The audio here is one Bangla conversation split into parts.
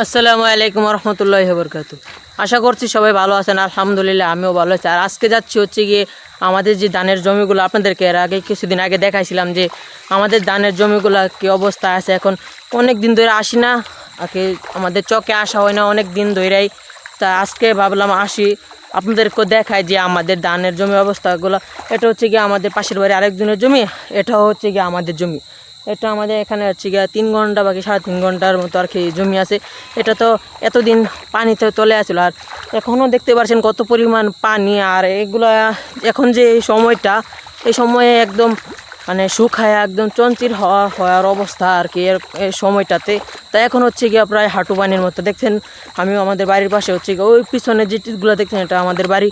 আসসালামু আলাইকুম রহমতুল্লাহি বরকাতু। আশা করছি সবাই ভালো আছেন। আলহামদুলিল্লাহ আমিও ভালো আছি। আর আজকে যাচ্ছি হচ্ছে গিয়ে আমাদের যে ধানের জমিগুলো, আপনাদেরকে এর আগে কিছুদিন আগে দেখাইছিলাম যে আমাদের ধানের জমিগুলো কী অবস্থা আছে। এখন অনেক দিন ধরে আসি না, আমাদের চকে আসা হয় না অনেক দিন ধরেই। তা আজকে ভাবলাম আসি, আপনাদেরকেও দেখায় যে আমাদের ধানের জমি অবস্থাগুলো। এটা হচ্ছে গিয়ে আমাদের পাশের বাড়ি আরেকজনের জমি, এটাও হচ্ছে গিয়ে আমাদের জমি। এটা আমাদের এখানে হচ্ছে গিয়ে 3 ঘন্টা বাকি 3.5 ঘন্টার মতো আর কি জমি আছে। এটা তো এতদিন পানিতে তলে আসছিল, আর এখনও দেখতে পাচ্ছেন কত পরিমাণ পানি। আর এগুলা এখন যে এই সময়টা, এই সময়ে একদম মানে শুকায় একদম চঞ্চির হওয়ার অবস্থা আর কি এই সময়টাতে। তা এখন হচ্ছে গিয়ে প্রায় হাঁটু পানির মতো দেখছেন। আমিও আমাদের বাড়ির পাশে হচ্ছে গিয়ে ওই পিছনে যেগুলো দেখছেন এটা আমাদের বাড়ি।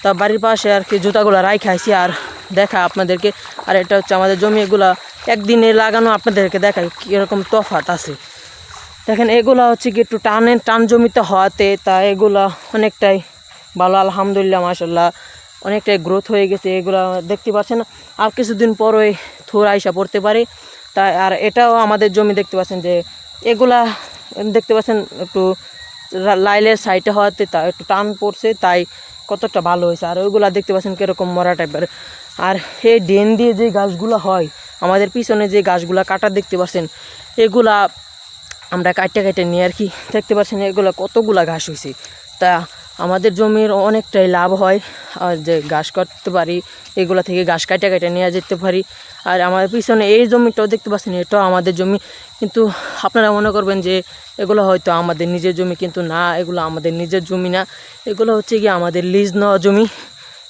তা বাড়ির পাশে আর কি জুতাগুলো রাইখে আইছি আর দেখা আপনাদেরকে। আর এটা হচ্ছে আমাদের জমি, এগুলা একদিনে লাগানো, আপনাদেরকে দেখায় কীরকম তফাৎ আছে। দেখেন এগুলা হচ্ছে কি একটু টান জমিতে হওয়াতে তা এগুলা অনেকটাই ভালো, আলহামদুলিল্লাহ মাশাল্লাহ অনেকটাই গ্রোথ হয়ে গেছে। এগুলা দেখতে পাচ্ছেন আর কিছুদিন পর ওই থোর আইসা পড়তে পারে। তাই আর এটাও আমাদের জমি দেখতে পাচ্ছেন যে এগুলা দেখতে পাচ্ছেন একটু লাইলের সাইডে হওয়াতে তা একটু টান পড়ছে, তাই কতটা ভালো হয়েছে। আর ওইগুলা দেখতে পাচ্ছেন কীরকম মরা টাইপের। আর এই ড্রেন দিয়ে যে গাছগুলো হয়, আমাদের পিছনে যে গাছগুলা কাটা দেখতে পাচ্ছেন, এগুলা আমরা কাটতে নিয়ে আর কি দেখতে পাচ্ছেন এগুলো কতগুলা ঘাস হয়েছে। তা আমাদের জমির অনেকটাই লাভ হয় আর যে ঘাস কাটতে পারি, এগুলা থেকে ঘাস কাটে নিয়ে যেতে পারি। আর আমাদের পিছনে এই জমিটাও দেখতে পাচ্ছেন, এটাও আমাদের জমি। কিন্তু আপনারা মনে করবেন যে এগুলো হয়তো আমাদের নিজের জমি, কিন্তু না, এগুলো আমাদের নিজের জমি না, এগুলো হচ্ছে কি আমাদের লিজ নেওয়া জমি।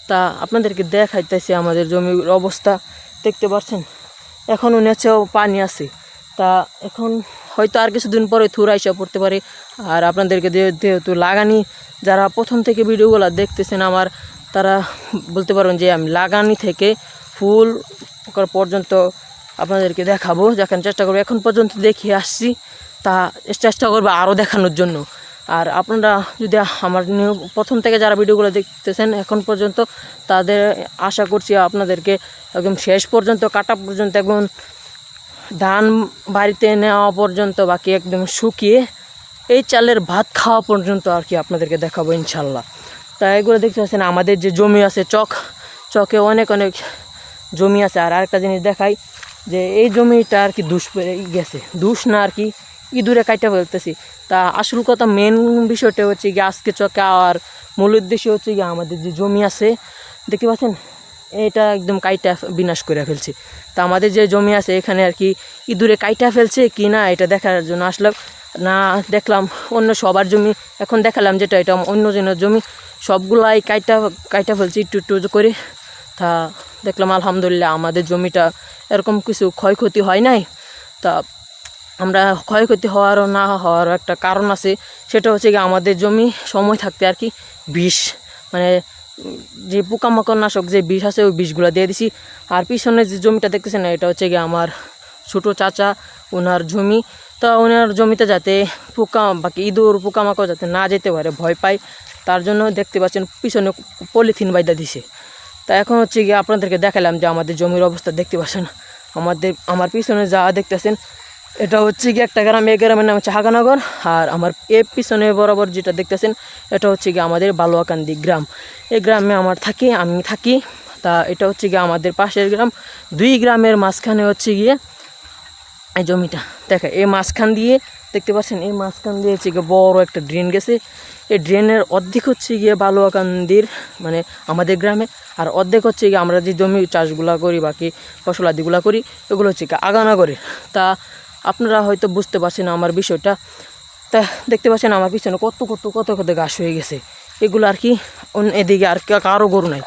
তা আপনাদেরকে দেখাইতেছি আমাদের জমির অবস্থা, দেখতে পাচ্ছেন এখনও নেচেও পানি আছে। তা এখন হয়তো আর কিছুদিন পরে থুর আইসা পড়তে পারে। আর আপনাদেরকে যেহেতু লাগানি, যারা প্রথম থেকে ভিডিওগুলো দেখতেছেন আমার, তারা বলতে পারেন যে আমি লাগানি থেকে ফুল পর্যন্ত আপনাদেরকে দেখাবো, দেখানোর চেষ্টা করবো। এখন পর্যন্ত দেখিয়ে আসছি, তা চেষ্টা করবো আরও দেখানোর জন্য। আর আপনারা যদি আমার প্রথম থেকে যারা ভিডিওগুলো দেখতেছেন এখন পর্যন্ত, তাদের আশা করছি আপনাদেরকে একদম শেষ পর্যন্ত কাটা পর্যন্ত, একদম ধান বাড়িতে নেওয়া পর্যন্ত, বাকি একদম শুকিয়ে এই চালের ভাত খাওয়া পর্যন্ত আর কি আপনাদেরকে দেখাবো ইনশাল্লাহ। তা এগুলো দেখতে পাচ্ছেন আমাদের যে জমি আছে, চকে অনেক জমি আছে। আর আরেকটা জিনিস দেখাই যে এই জমিটা আর কি দুষ পেয়ে গেছে, দুষ না আর কি ইঁদুরে কাইটা ফেলতেছি। তা আসল কথা মেন বিষয়টা হচ্ছে গিয়ে আজকে চকে আর মূল উদ্দেশ্য হচ্ছে গিয়ে আমাদের যে জমি আছে দেখতে পাচ্ছেন, এটা একদম কাইটা বিনাশ করে ফেলছে। তা আমাদের যে জমি আছে এখানে আর কি ইঁদুরে কাইটা ফেলছে কি না এটা দেখার জন্য আসলাম। না দেখলাম অন্য সবার জমি, এখন দেখালাম যেটা এটা অন্য জনের জমি, সবগুলাই কাইটা ফেলছে একটু একটু করে। তা দেখলাম আলহামদুলিল্লাহ আমাদের জমিটা এরকম কিছু ক্ষয়ক্ষতি হয় নাই। তা আমরা ক্ষয়ক্ষতি হওয়ারও না হওয়ারও একটা কারণ আছে, সেটা হচ্ছে কি আমাদের জমি সময় থাকতে আর কি বিষ, মানে যে পোকামাকড় নাশক যে বিষ আছে ওই বিষগুলো দিয়ে দিছি। আর পিছনে যে জমিটা দেখতেছেন এটা হচ্ছে গিয়ে আমার ছোটো চাচা, ওনার জমি। তা ওনার জমিতে যাতে বাকি ইঁদুর পোকামাকড় যাতে না যেতে পারে, ভয় পায়, তার জন্য দেখতে পাচ্ছেন পিছনে পলিথিন বাইদা দিছে। তা এখন হচ্ছে গিয়ে আপনাদেরকে দেখালাম যে আমাদের জমির অবস্থা দেখতে পাচ্ছেন। আমার পিছনে যা দেখতেছেন এটা হচ্ছে গিয়ে একটা গ্রাম, এই গ্রামের নাম হচ্ছে হাগানগর। আর আমার এর পিছনে বরাবর যেটা দেখতেছেন এটা হচ্ছে গিয়ে আমাদের বালুয়াকান্দি গ্রাম। এই গ্রামে আমি থাকি। তা এটা হচ্ছে গিয়ে আমাদের পাশের গ্রাম, 2 গ্রামের মাঝখানে হচ্ছে গিয়ে এই জমিটা। দেখা এই মাঝখান দিয়ে দেখতে পাচ্ছেন, এই মাঝখান দিয়ে হচ্ছে গিয়ে বড় একটা ড্রেন গেছে। এই ড্রেনের অর্ধেক হচ্ছে গিয়ে বালুয়াকান্দির মানে আমাদের গ্রামে, আর অর্ধেক হচ্ছে গিয়ে আমরা যে জমি চাষগুলা করি, বাকি ফসলাদিগুলা করি, এগুলো হচ্ছে গিয়ে আগানগরের। তা আপনারা হয়তো বুঝতে পারছেন আমার বিষয়টা। তা দেখতে পাচ্ছেন আমার পিছনে কত ঘাস হয়ে গেছে। এগুলো আর কি এদিকে আর কারো গরু নাই।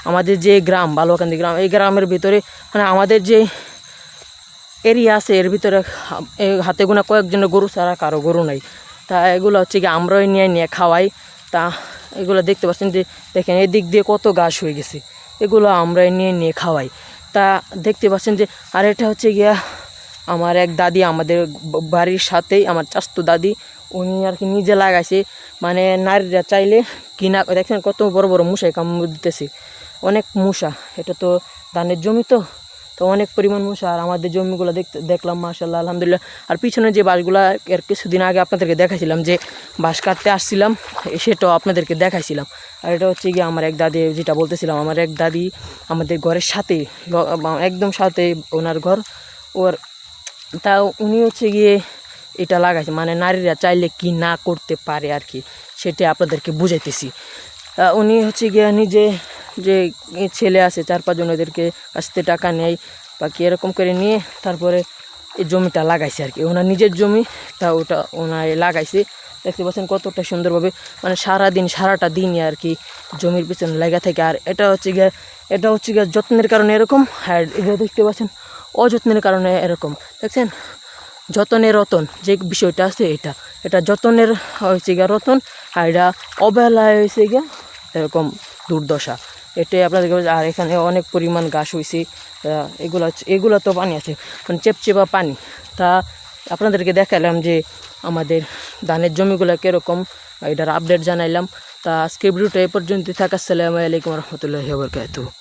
আমাদের যে গ্রাম বালুয়াকান্দি গ্রাম, এই গ্রামের ভিতরে মানে আমাদের যে এরিয়া আছে এর ভিতরে হাতে গোনা কয়েকজনের গরু ছাড়া কারো গরু নাই। তা এগুলো হচ্ছে কি আমরাই নিয়ে খাওয়াই। তা এগুলো দেখতে পাচ্ছেন যে দেখেন এদিক দিয়ে কত ঘাস হয়ে গেছে, এগুলো আমরাই নিয়ে খাওয়াই। তা দেখতে পাচ্ছেন যে আর এটা হচ্ছে গিয়া আমার এক দাদি, আমাদের বাড়ির সাথেই আমার চাস্তো দাদি, উনি আর কি নিজে লাগাইছে। মানে নারীরা চাইলে কিনা, দেখছেন কত বড় বড় মশাই কামড় দিতেছে, অনেক মশা। এটা তো ধানের জমি, তো তো অনেক পরিমাণ মশা। আর আমাদের জমিগুলো দেখলাম মাশাআল্লাহ আলহামদুলিল্লাহ। আর পিছনে যে বাঁশগুলো এর কিছুদিন আগে আপনাদেরকে দেখাইছিলাম, যে বাঁশ কাটতে আসছিলাম, সেটাও আপনাদেরকে দেখাইছিলাম। আর এটা হচ্ছে গিয়ে আমার এক দাদি, যেটা বলতেছিলাম, আমার এক দাদি আমাদের ঘরের সাথে, একদম সাথে ওনার ঘর, ওর তা উনি হচ্ছে গিয়ে এটা লাগাইছে, মানে নারীরা চাইলে কি না করতে পারে আর কি, সেটা আপনাদেরকে বুঝাইতেছি। উনি হচ্ছে গিয়ে নিজে যে ছেলে আছে 4-5 জন, ওদেরকে কাছ থেকে টাকা নেয় বা কি এরকম করে নিয়ে তারপরে এই জমিটা লাগাইছে আর কি, ওনার নিজের জমি। তা ওটা ওনার লাগাইছে, দেখতে পাচ্ছেন কতটা সুন্দরভাবে, মানে সারাটা দিনই আর কি জমির পিছনে লাগা থাকে। আর এটা হচ্ছে গিয়ে যত্নের কারণে এরকম, আর এটা দেখতে পাচ্ছেন অযত্নের কারণে এরকম, দেখছেন? যতনের রতন যে বিষয়টা আছে, এটা যতনের হয়েছে গিয়া রতন, আর এটা অবহেলায় হয়েছে গিয়া এরকম দুর্দশা। এটাই আপনাদেরকে। আর এখানে অনেক পরিমাণ ঘাস হয়েছে, এগুলো তো পানি আছে, মানে চেপচেপা পানি। তা আপনাদেরকে দেখালাম যে আমাদের ধানের জমিগুলো কীরকম, এটার আপডেট জানাইলাম। তা আজকের ভিডিওটা এ পর্যন্ত থাকা। আসসালামু আলাইকুম রহমতুল্লাহি ওয়া বারাকাতুহু।